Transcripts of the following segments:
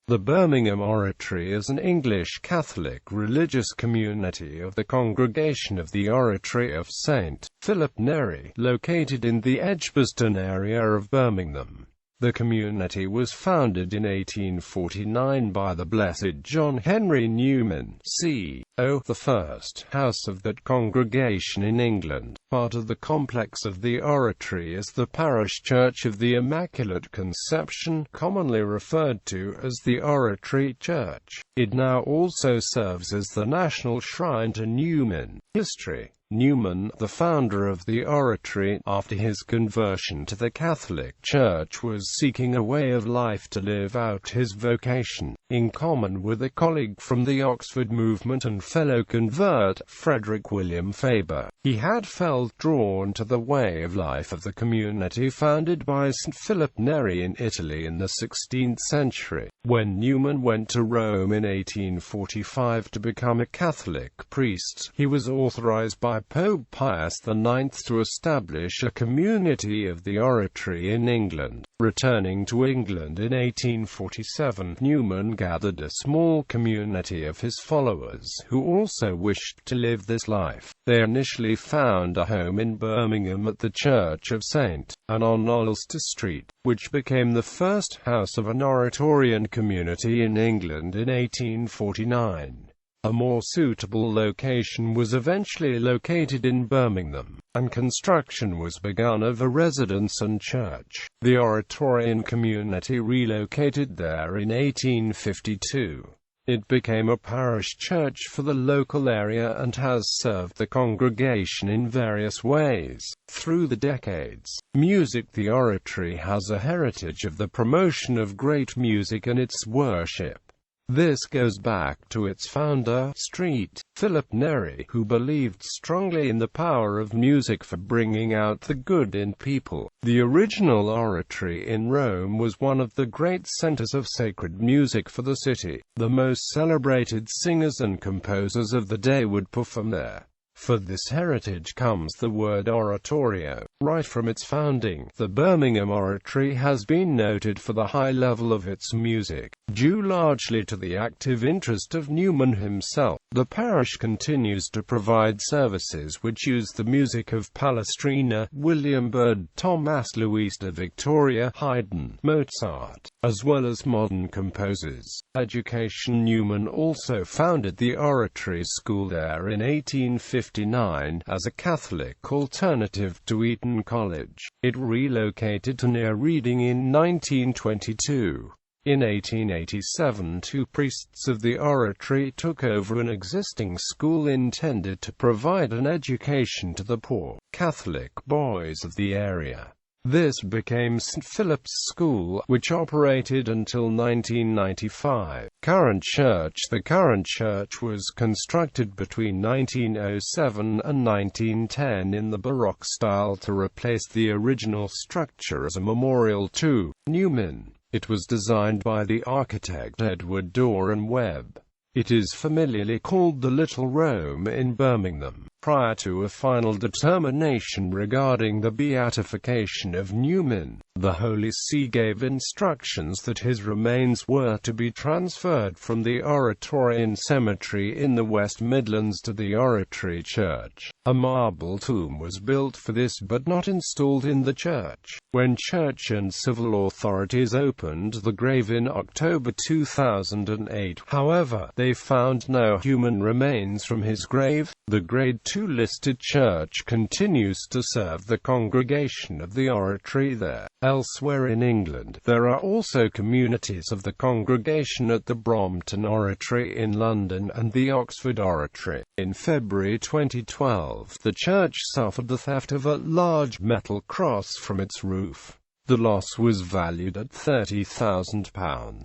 The Birmingham Oratory is an English Catholic religious community of the Congregation of the Oratory of St. Philip Neri, located in the Edgbaston area of Birmingham. The community was founded in 1849 by the Blessed John Henry Newman, C.O., the first house of that congregation in England. Part of the complex of the oratory is the Parish Church of the Immaculate Conception, commonly referred to as the Oratory Church. It now also serves as the national shrine to Newman. History. Newman, the founder of the oratory, after his conversion to the Catholic Church, was seeking a way of life to live out his vocation. In common with a colleague from the Oxford movement and fellow convert, Frederick William Faber, he had felt drawn to the way of life of the community founded by St. Philip Neri in Italy in the 16th century. When Newman went to Rome in 1845 to become a Catholic priest, he was authorized by Pope Pius IX to establish a community of the oratory in England. Returning to England in 1847, Newman gathered a small community of his followers who also wished to live this life. They initially found a home in Birmingham at the Church of St. Anne on Ulster Street, which became the first house of an Oratorian community in England in 1849. A more suitable location was eventually located in Birmingham, and construction was begun of a residence and church. The Oratorian community relocated there in 1852. It became a parish church for the local area and has served the congregation in various ways. Through the decades, The oratory has a heritage of the promotion of great music and its worship. This goes back to its founder, St. Philip Neri, who believed strongly in the power of music for bringing out the good in people. The original oratory in Rome was one of the great centers of sacred music for the city. The most celebrated singers and composers of the day would perform there. For this heritage comes the word oratorio. Right from its founding, the Birmingham Oratory has been noted for the high level of its music, due largely to the active interest of Newman himself. The parish continues to provide services which use the music of Palestrina, William Byrd, Thomas Louis de Victoria, Haydn, Mozart, as well as modern composers. Education. Newman also founded the Oratory School there in 1859, as a Catholic alternative to Eton College. It relocated to near Reading in 1922. In 1887, two priests of the oratory took over an existing school intended to provide an education to the poor Catholic boys of the area. This became St. Philip's School, which operated until 1995. The current church was constructed between 1907 and 1910 in the Baroque style to replace the original structure as a memorial to Newman. It was designed by the architect Edward Doran Webb. It is familiarly called the Little Rome in Birmingham. Prior to a final determination regarding the beatification of Newman, the Holy See gave instructions that his remains were to be transferred from the Oratorian Cemetery in the West Midlands to the Oratory Church. A marble tomb was built for this but not installed in the church. When church and civil authorities opened the grave in October 2008, however, they found no human remains from his grave. The Grade II listed church continues to serve the congregation of the oratory there. Elsewhere in England, there are also communities of the congregation at the Brompton Oratory in London and the Oxford Oratory. In February 2012, the church suffered the theft of a large metal cross from its roof. The loss was valued at £30,000.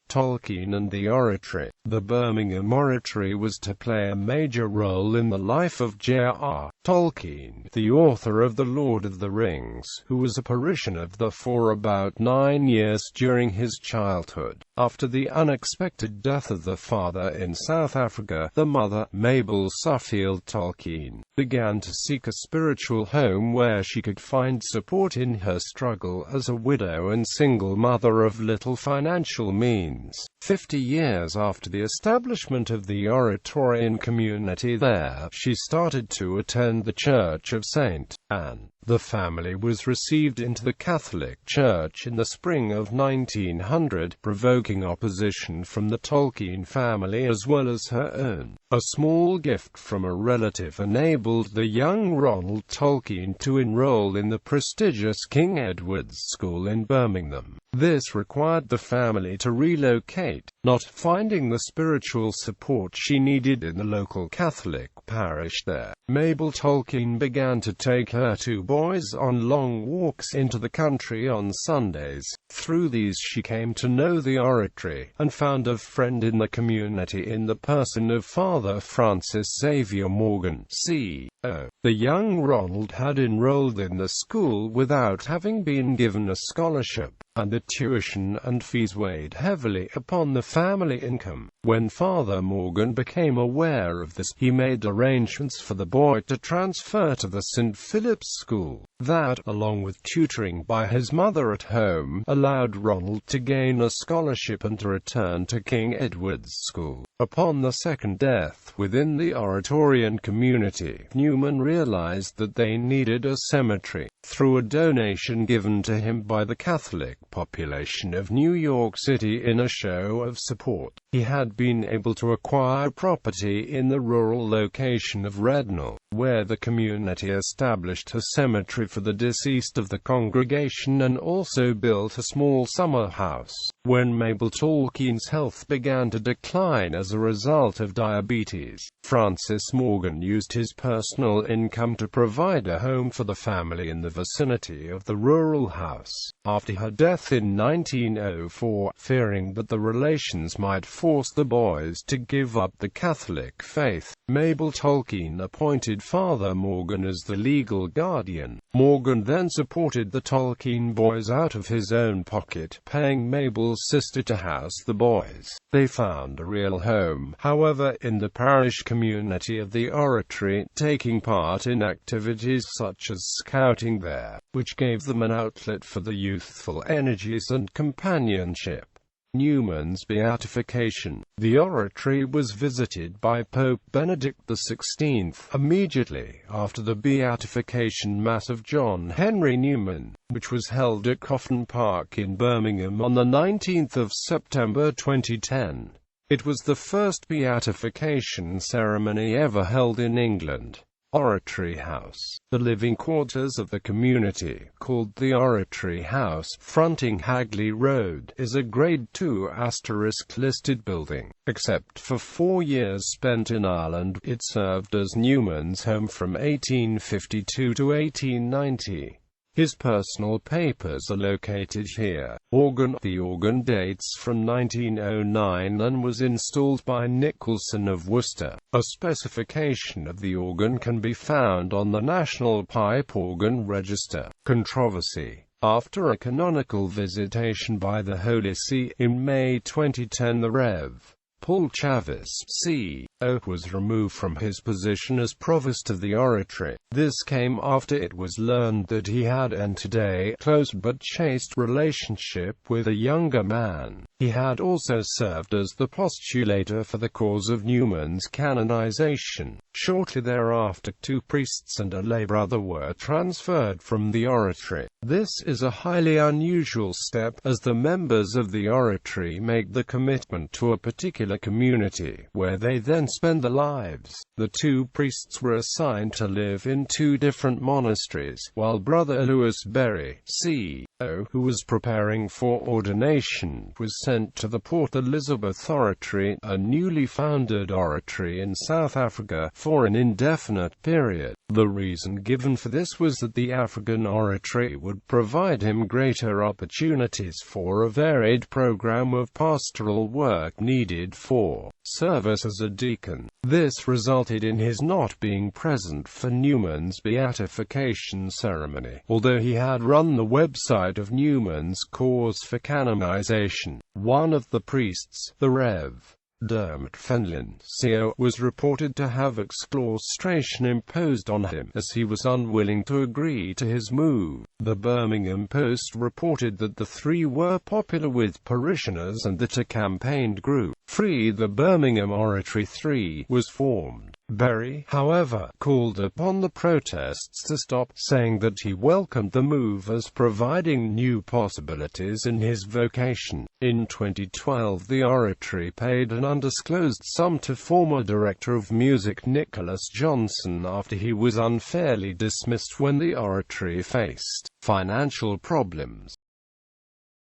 Tolkien and the Oratory. The Birmingham Oratory was to play a major role in the life of J.R.R. Tolkien, the author of The Lord of the Rings, who was a parishioner of the for about 9 years during his childhood. After the unexpected death of the father in South Africa, the mother, Mabel Suffield Tolkien, began to seek a spiritual home where she could find support in her struggle as a widow and single mother of little financial means. 50 years after the establishment of the Oratorian community there, she started to attend the Church of St. Anne. The family was received into the Catholic Church in the spring of 1900, provoking opposition from the Tolkien family as well as her own. A small gift from a relative enabled the young Ronald Tolkien to enroll in the prestigious King Edward's School in Birmingham. This required the family to relocate, not finding the spiritual support she needed in the local Catholic parish there. Mabel Tolkien began to take her two boys on long walks into the country on Sundays. Through these she came to know the Oratory, and found a friend in the community in the person of Father Francis Xavier Morgan, C.O. The young Ronald had enrolled in the school without having been given a scholarship, and the tuition and fees weighed heavily upon the family income. When Father Morgan became aware of this, he made arrangements for the boy to transfer to the St. Philip's School. That, along with tutoring by his mother at home, allowed Ronald to gain a scholarship and to return to King Edward's School. Upon the second death within the Oratorian community, Newman realized that they needed a cemetery. Through a donation given to him by the Catholic population of New York City in a show of support, he had been able to acquire property in the rural location of Rednall, where the community established a cemetery for the deceased of the congregation and also built a small summer house. When Mabel Tolkien's health began to decline as a result of diabetes, Francis Morgan used his personal income to provide a home for the family in the vicinity of the rural house. After her death in 1904, fearing that the relations might force the boys to give up the Catholic faith, Mabel Tolkien appointed Father Morgan as the legal guardian. Morgan then supported the Tolkien boys out of his own pocket, paying Mabel's sister to house the boys. They found a real home, however, in the parish community of the Oratory, taking part in activities such as scouting there, which gave them an outlet for the youthful energies and companionship. Newman's beatification. The Oratory was visited by Pope Benedict XVI immediately after the beatification Mass of John Henry Newman, which was held at Coffin Park in Birmingham on the 19th of September 2010. It was the first beatification ceremony ever held in England. Oratory House. The living quarters of the community, called the Oratory House, fronting Hagley Road, is a Grade II * listed building. Except for 4 years spent in Ireland, it served as Newman's home from 1852 to 1890. His personal papers are located here. Organ. The organ dates from 1909 and was installed by Nicholson of Worcester. A specification of the organ can be found on the National Pipe Organ Register. Controversy. After a canonical visitation by the Holy See in May 2010, the Rev. Paul Chavis, C.O., was removed from his position as provost of the Oratory. This came after it was learned that he had entered a close but chaste relationship with a younger man. He had also served as the postulator for the cause of Newman's canonization. Shortly thereafter, 2 priests and a lay brother were transferred from the Oratory. This is a highly unusual step, as the members of the Oratory make the commitment to a particular community, where they then spend their lives. The 2 priests were assigned to live in 2 different monasteries, while Brother Lewis Berry, C.O., who was preparing for ordination, was sent to the Port Elizabeth Oratory, a newly founded oratory in South Africa, for an indefinite period. The reason given for this was that the African Oratory would provide him greater opportunities for a varied program of pastoral work needed for service as a deacon. This resulted in his not being present for Newman's beatification ceremony, although he had run the website of Newman's cause for canonization. One of the priests, the Rev. Dermot Fenlon, CO, was reported to have exclaustration imposed on him, as he was unwilling to agree to his move. The Birmingham Post reported that the three were popular with parishioners and that a campaigned group, Free the Birmingham Oratory 3, was formed. Berry, however, called upon the protests to stop, saying that he welcomed the move as providing new possibilities in his vocation. In 2012, the Oratory paid an undisclosed sum to former Director of Music Nicholas Johnson after he was unfairly dismissed when the Oratory faced financial problems.